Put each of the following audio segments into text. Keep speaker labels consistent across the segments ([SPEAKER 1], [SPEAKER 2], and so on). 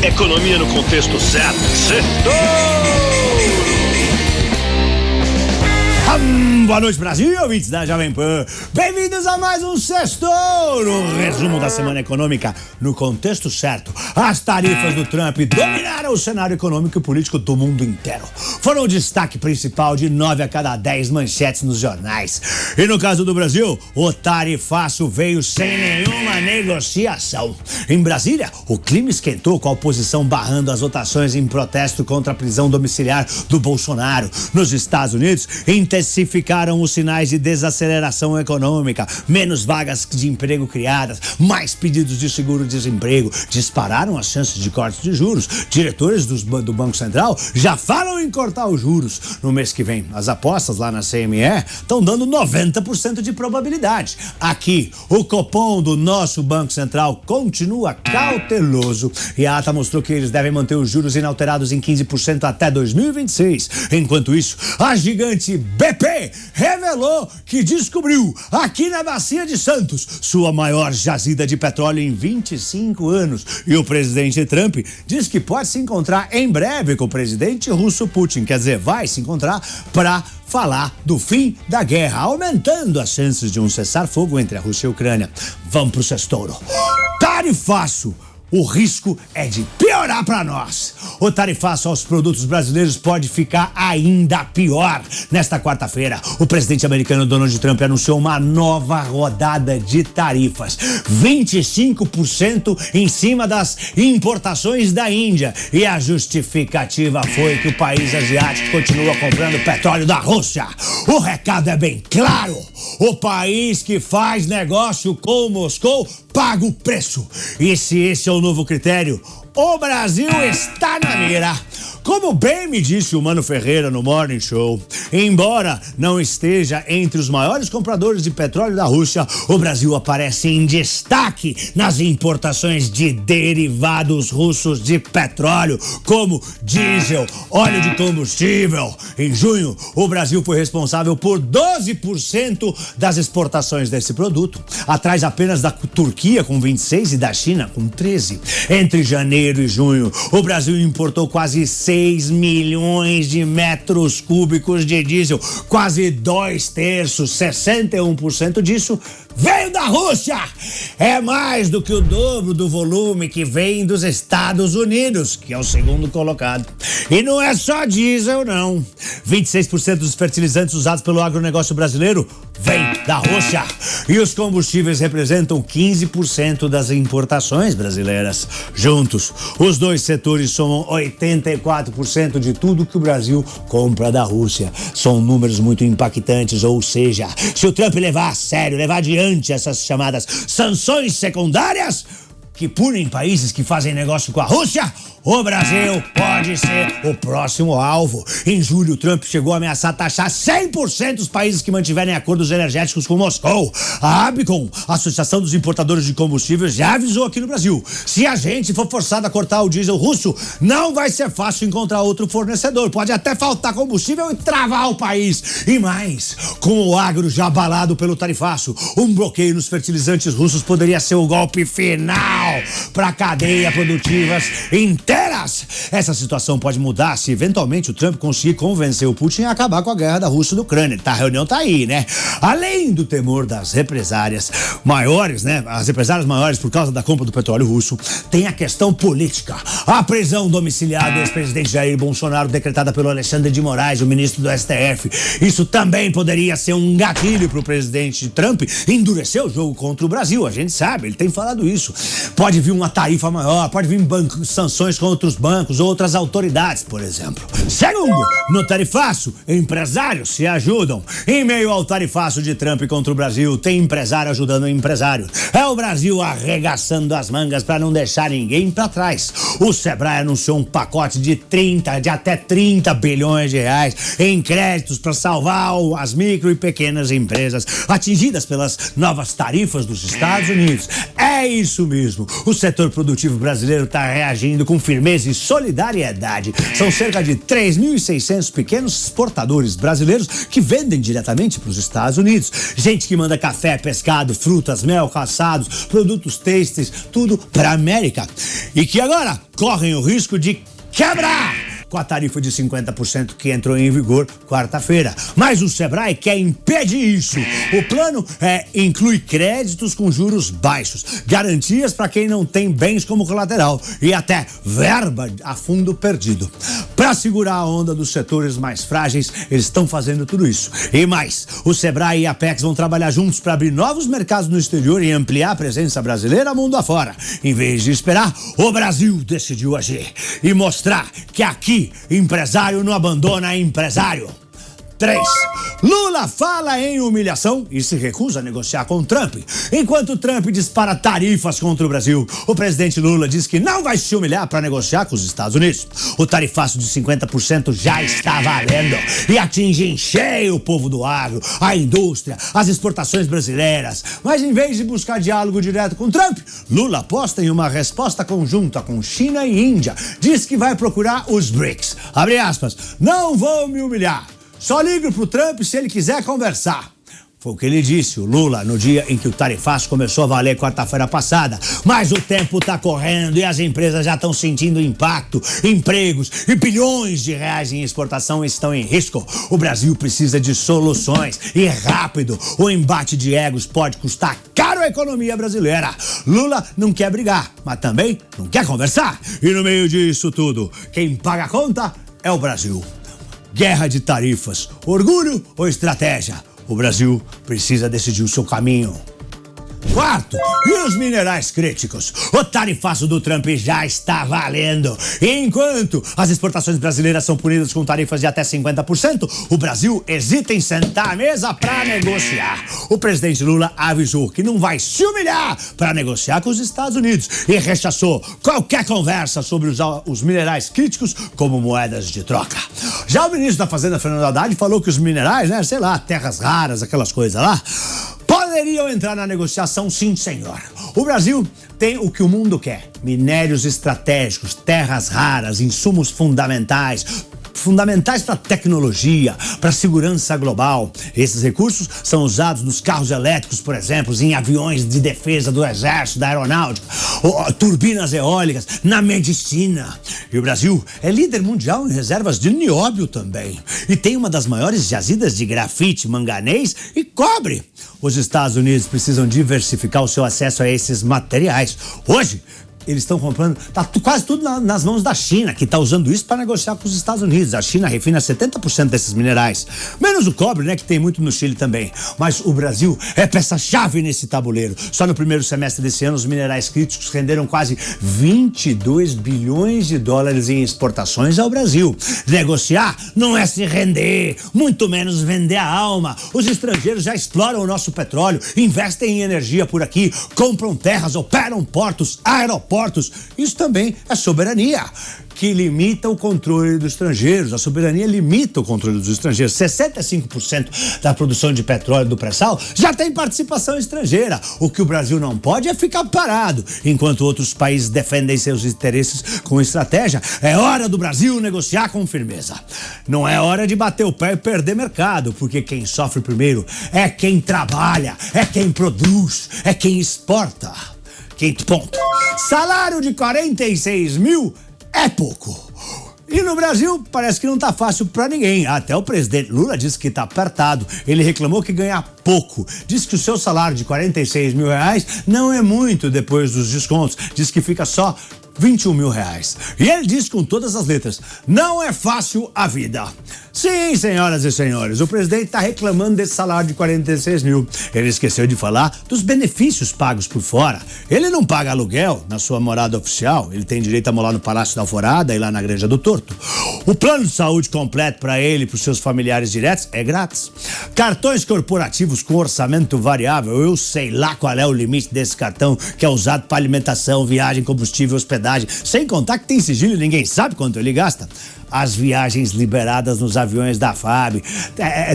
[SPEAKER 1] Economia no contexto certo.
[SPEAKER 2] Boa noite, Brasil, ouvintes da Jovem Pan. Bem-vindos a mais um Sextouro, resumo da semana econômica no contexto certo. As tarifas do Trump dominaram o cenário econômico e político do mundo inteiro. Foram o destaque principal de 9 a cada 10 manchetes nos jornais. E no caso do Brasil, o tarifaço veio sem nenhuma negociação. Em Brasília, o clima esquentou com a oposição barrando as votações em protesto contra a prisão domiciliar do Bolsonaro. Nos Estados Unidos, intensificaram os sinais de desaceleração econômica, menos vagas de emprego criadas, mais pedidos de seguro-desemprego, dispararam as chances de cortes de juros. Diretores do Banco Central já falam em cortar os juros no mês que vem. As apostas lá na CME estão dando 90% de probabilidade. Aqui, o Copom do nosso Banco Central continua cauteloso e a ata mostrou que eles devem manter os juros inalterados em 15% até 2026. Enquanto isso, a gigante BP revelou que descobriu aqui na Bacia de Santos sua maior jazida de petróleo em 25 anos. E o presidente Trump diz que pode se encontrar em breve com o presidente russo Putin. Quer dizer, vai se encontrar para falar do fim da guerra, aumentando as chances de um cessar-fogo entre a Rússia e a Ucrânia. Vamos pro Sextouro. Tarifaço. O risco é de piorar para nós. O tarifaço aos produtos brasileiros pode ficar ainda pior. Nesta quarta-feira, o presidente americano Donald Trump anunciou uma nova rodada de tarifas. 25% em cima das importações da Índia. E a justificativa foi que o país asiático continua comprando petróleo da Rússia. O recado é bem claro. O país que faz negócio com Moscou paga o preço. E se esse é o novo critério, o Brasil está na mira. Como bem me disse o Mano Ferreira no Morning Show, embora não esteja entre os maiores compradores de petróleo da Rússia, o Brasil aparece em destaque nas importações de derivados russos de petróleo, como diesel, óleo de combustível. Em junho, o Brasil foi responsável por 12% das exportações desse produto, atrás apenas da Turquia com 26% e da China com 13%. Entre janeiro e junho, o Brasil importou quase 6 milhões de metros cúbicos de diesel, quase 2/3, 61% disso veio da Rússia. É mais do que o dobro do volume que vem dos Estados Unidos, que é o segundo colocado. E não é só diesel, não. 26% dos fertilizantes usados pelo agronegócio brasileiro vem da Rússia. E os combustíveis representam 15% das importações brasileiras. Juntos, os dois setores somam 84% de tudo que o Brasil compra da Rússia. São números muito impactantes, ou seja, se o Trump levar a sério, levar adiante essas chamadas sanções secundárias que punem países que fazem negócio com a Rússia, o Brasil pode ser o próximo alvo. Em julho, Trump chegou a ameaçar taxar 100% os países que mantiverem acordos energéticos com Moscou. A ABICOM, a Associação dos Importadores de Combustíveis, já avisou aqui no Brasil. Se a gente for forçado a cortar o diesel russo, não vai ser fácil encontrar outro fornecedor. Pode até faltar combustível e travar o país. E mais, com o agro já abalado pelo tarifaço, um bloqueio nos fertilizantes russos poderia ser o golpe final para a cadeia produtivas inteiras. Essa situação pode mudar se eventualmente o Trump conseguir convencer o Putin a acabar com a guerra da Rússia e da Ucrânia. A reunião tá aí, né? Além do temor das represárias maiores, né? As represárias maiores por causa da compra do petróleo russo, tem a questão política. A prisão domiciliar do ex-presidente Jair Bolsonaro, decretada pelo Alexandre de Moraes, o ministro do STF. Isso também poderia ser um gatilho pro presidente Trump endurecer o jogo contra o Brasil. A gente sabe, ele tem falado isso. Pode vir uma tarifa maior, pode vir sanções contra outros bancos ou outras autoridades, por exemplo. Segundo, no tarifaço, empresários se ajudam. Em meio ao tarifaço de Trump contra o Brasil, tem empresário ajudando o empresário. É o Brasil arregaçando as mangas para não deixar ninguém para trás. O Sebrae anunciou um pacote de até 30 bilhões de reais em créditos para salvar as micro e pequenas empresas atingidas pelas novas tarifas dos Estados Unidos. É É isso mesmo. O setor produtivo brasileiro está reagindo com firmeza e solidariedade. São cerca de 3.600 pequenos exportadores brasileiros que vendem diretamente para os Estados Unidos. Gente que manda café, pescado, frutas, mel, calçados, produtos têxteis, tudo para a América. E que agora correm o risco de quebrar com a tarifa de 50% que entrou em vigor quarta-feira. Mas o Sebrae quer impedir isso. O plano inclui créditos com juros baixos, garantias para quem não tem bens como colateral e até verba a fundo perdido. Para segurar a onda dos setores mais frágeis, eles estão fazendo tudo isso. E mais, o Sebrae e a Apex vão trabalhar juntos para abrir novos mercados no exterior e ampliar a presença brasileira mundo afora. Em vez de esperar, o Brasil decidiu agir e mostrar que aqui empresário não abandona empresário. 3. Lula fala em humilhação e se recusa a negociar com Trump. Enquanto Trump dispara tarifas contra o Brasil, o presidente Lula diz que não vai se humilhar para negociar com os Estados Unidos. O tarifaço de 50% já está valendo e atinge em cheio o povo do agro, a indústria, as exportações brasileiras. Mas em vez de buscar diálogo direto com Trump, Lula aposta em uma resposta conjunta com China e Índia. Diz que vai procurar os BRICS. Abre aspas, não vou me humilhar. Só ligo pro Trump se ele quiser conversar. Foi o que ele disse, o Lula, no dia em que o tarifaço começou a valer quarta-feira passada. Mas o tempo tá correndo e as empresas já estão sentindo impacto. Empregos e bilhões de reais em exportação estão em risco. O Brasil precisa de soluções e rápido. O embate de egos pode custar caro à economia brasileira. Lula não quer brigar, mas também não quer conversar. E no meio disso tudo, quem paga a conta é o Brasil. Guerra de tarifas, orgulho ou estratégia? O Brasil precisa decidir o seu caminho. 4. E os minerais críticos? O tarifaço do Trump já está valendo. Enquanto as exportações brasileiras são punidas com tarifas de até 50%, o Brasil hesita em sentar à mesa para negociar. O presidente Lula avisou que não vai se humilhar para negociar com os Estados Unidos e rechaçou qualquer conversa sobre usar os minerais críticos como moedas de troca. Já o ministro da Fazenda, Fernando Haddad, falou que os minerais, terras raras, aquelas coisas lá, poderiam entrar na negociação, sim, senhor. O Brasil tem o que o mundo quer: minérios estratégicos, terras raras, insumos fundamentais para tecnologia, para segurança global. Esses recursos são usados nos carros elétricos, por exemplo, em aviões de defesa do exército, da aeronáutica, turbinas eólicas, na medicina. E o Brasil é líder mundial em reservas de nióbio também. E tem uma das maiores jazidas de grafite, manganês e cobre. Os Estados Unidos precisam diversificar o seu acesso a esses materiais. Hoje, eles estão comprando, tá quase tudo nas mãos da China, que está usando isso para negociar com os Estados Unidos. A China refina 70% desses minerais, menos o cobre, que tem muito no Chile também. Mas o Brasil é peça-chave nesse tabuleiro. Só no primeiro semestre desse ano, os minerais críticos renderam quase 22 bilhões de dólares em exportações ao Brasil. Negociar não é se render, muito menos vender a alma. Os estrangeiros já exploram o nosso petróleo, investem em energia por aqui, compram terras, operam portos, aeroportos. Isso também é soberania, que limita o controle dos estrangeiros. A soberania limita o controle dos estrangeiros. 65% da produção de petróleo do pré-sal já tem participação estrangeira. O que o Brasil não pode é ficar parado, enquanto outros países defendem seus interesses com estratégia. É hora do Brasil negociar com firmeza. Não é hora de bater o pé e perder mercado, porque quem sofre primeiro é quem trabalha, é quem produz, é quem exporta. Quinto ponto. Salário de 46 mil é pouco. E no Brasil parece que não tá fácil pra ninguém. Até o presidente Lula disse que tá apertado. Ele reclamou que ganha pouco. Diz que o seu salário de 46 mil reais não é muito depois dos descontos. Diz que fica só 21 mil reais. E ele diz com todas as letras: não é fácil a vida. Sim, senhoras e senhores, o presidente está reclamando desse salário de 46 mil. Ele esqueceu de falar dos benefícios pagos por fora. Ele não paga aluguel na sua morada oficial. Ele tem direito a morar no Palácio da Alvorada e lá na Granja do Torto. O plano de saúde completo para ele e para os seus familiares diretos é grátis. Cartões corporativos cartões com orçamento variável. Eu sei lá qual é o limite desse cartão que é usado para alimentação, viagem, combustível, hospedagem. Sem contar que tem sigilo e ninguém sabe quanto ele gasta. As viagens liberadas nos aviões da FAB,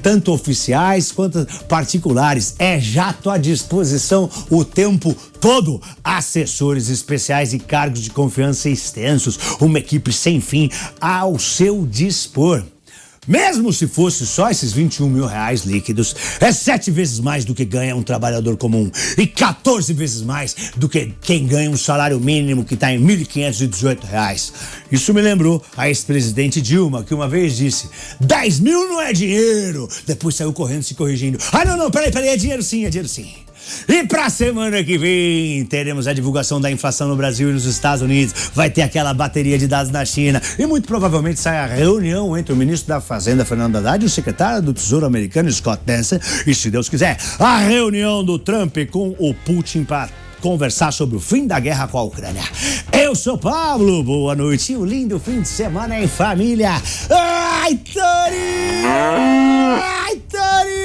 [SPEAKER 2] tanto oficiais quanto particulares, é jato à disposição o tempo todo. Assessores especiais e cargos de confiança extensos, uma equipe sem fim ao seu dispor. Mesmo se fosse só esses 21 mil reais líquidos, é 7 vezes mais do que ganha um trabalhador comum e 14 vezes mais do que quem ganha um salário mínimo que está em R$ 1.518. Isso me lembrou a ex-presidente Dilma, que uma vez disse: 10 mil não é dinheiro. Depois saiu correndo se corrigindo. Não, peraí, é dinheiro sim, é dinheiro sim. E pra semana que vem, teremos a divulgação da inflação no Brasil e nos Estados Unidos. Vai ter aquela bateria de dados na China. E muito provavelmente sai a reunião entre o ministro da Fazenda, Fernando Haddad, e o secretário do Tesouro americano, Scott Bessent. E, se Deus quiser, a reunião do Trump com o Putin para conversar sobre o fim da guerra com a Ucrânia. Eu sou Pablo, boa noite e um lindo fim de semana em família. Ai, Torinho! Ai, Torinho!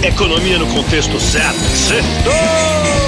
[SPEAKER 1] Economia no contexto certo. Sextou!